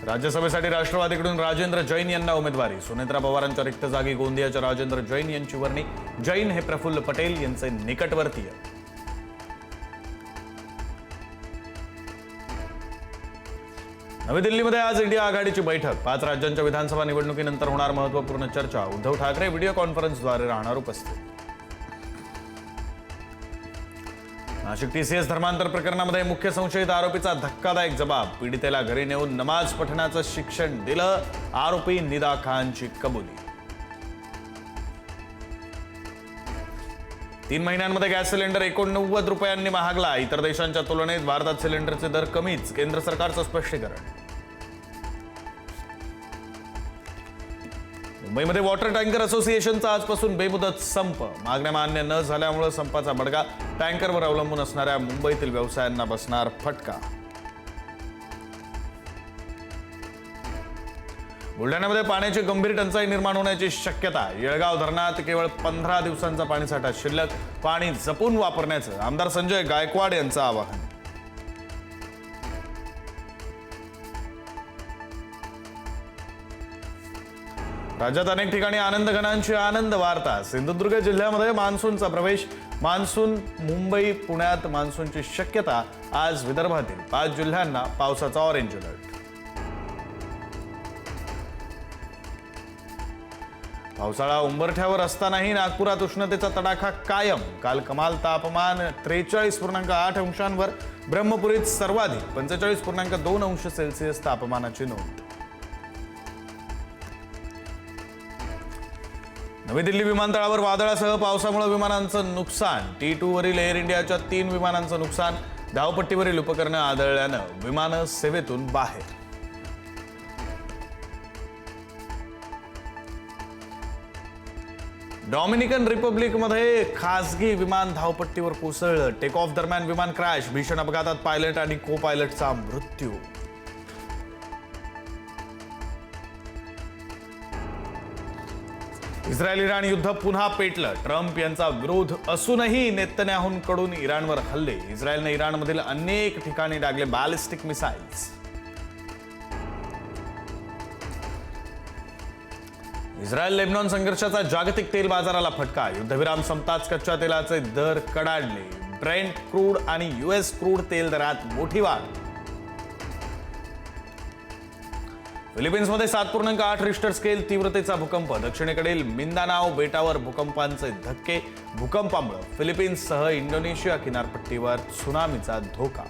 राज्यसभेसाठी राष्ट्रवादीकडून राजेंद्र जैन यांना उमेदवारी। सुनेत्रा पवारांच्या रिक्त जागी गोंदियाच्या राजेंद्र जैन यांची वर्णी। जैन हे प्रफुल्ल पटेल यांचे निकटवर्तीय। नवी दिल्लीमध्ये आज इंडिया आघाडीची बैठक। 5 राज्यांच्या विधानसभा निवडणुकीनंतर होणार महत्त्वपूर्ण चर्चा। उद्धव ठाकरे व्हिडिओ कॉन्फरन्सद्वारे राहणार उपस्थित। नाशिक टीसीएस धर्मांतर प्रकरणामध्ये मुख्य संशयित आरोपीचा धक्कादायक जबाब। पीडितेला घरी नेऊन नमाज पठणाचं शिक्षण दिलं। आरोपी निदा खानची कबुली। 3 महिन्यांमध्ये गॅस सिलेंडर 89 रुपयांनी महागला। इतर देशांच्या तुलनेत भारतात सिलेंडरचे दर कमीच, केंद्र सरकारचं स्पष्टीकरण। मुंबईमध्ये वॉटर टँकर असोसिएशनचा आजपासून बेमुदत संप। मागण्या मान्य न झाल्यामुळे संपाचा बडगा। टँकरवर अवलंबून असणाऱ्या मुंबईतील व्यवसायांना बसणार फटका। बुलढाण्यामध्ये पाण्याची गंभीर टंचाई निर्माण होण्याची शक्यता। येळगाव धरणात केवळ 15 दिवसांचा पाणीसाठा शिल्लक। पाणी जपून वापरण्याचं आमदार संजय गायकवाड यांचं आवाहन। राज्यात अनेक ठिकाणी आनंदघनांची आनंद वार्ता। सिंधुदुर्ग जिल्ह्यामध्ये मान्सूनचा प्रवेश। मान्सून मुंबई पुण्यात मान्सूनची शक्यता। आज विदर्भातील 5 जिल्ह्यांना पावसाचा ऑरेंज अलर्ट। पावसाळा उंबरठ्यावर असतानाही नागपुरात उष्णतेचा तडाखा कायम। काल कमाल तापमान 43.8 अंशांवर। ब्रह्मपुरीत सर्वाधिक 45.2 अंश सेल्सिअस तापमानाची नोंद। नवी दिल्ली विमानतळावर वादळासह पावसामुळे विमानांचं नुकसान। T2 वरील एअर इंडियाच्या 3 विमानांचं नुकसान। धावपट्टीवरील उपकरणं आदळल्यानं विमानं सेवेतून बाहेर। डॉमिनिकन रिपब्लिकमध्ये खासगी विमान धावपट्टीवर कोसळलं। टेक ऑफ दरम्यान विमान क्रॅश। भीषण अपघातात पायलट आणि को पायलटचा मृत्यू। इस्रायल इराण युद्ध पुन्हा पेटलं। ट्रम्प यांचा विरोध असूनही नेतन्याहूंकडून इराणवर हल्ले। इस्रायलने इराणमधील अनेक ठिकाणी डागले बॅलिस्टिक मिसाइल्स। इस्रायल लेबनॉन संघर्षाचा जागतिक तेल बाजाराला फटका। युद्धविराम संपताच कच्च्या तेलाचे दर कडाडले। ब्रेंट क्रूड आणि US क्रूड तेल दरात मोठी वाढ। फिलिपिन्समध्ये 7.8 रिश्टर स्केल तीव्रतेचा भूकंप। दक्षिणेकडील मिंदानाओ बेटावर भूकंपांचे धक्के। भूकंपामुळे फिलिपिन्ससह इंडोनेशिया किनारपट्टीवर त्सुनामीचा धोका।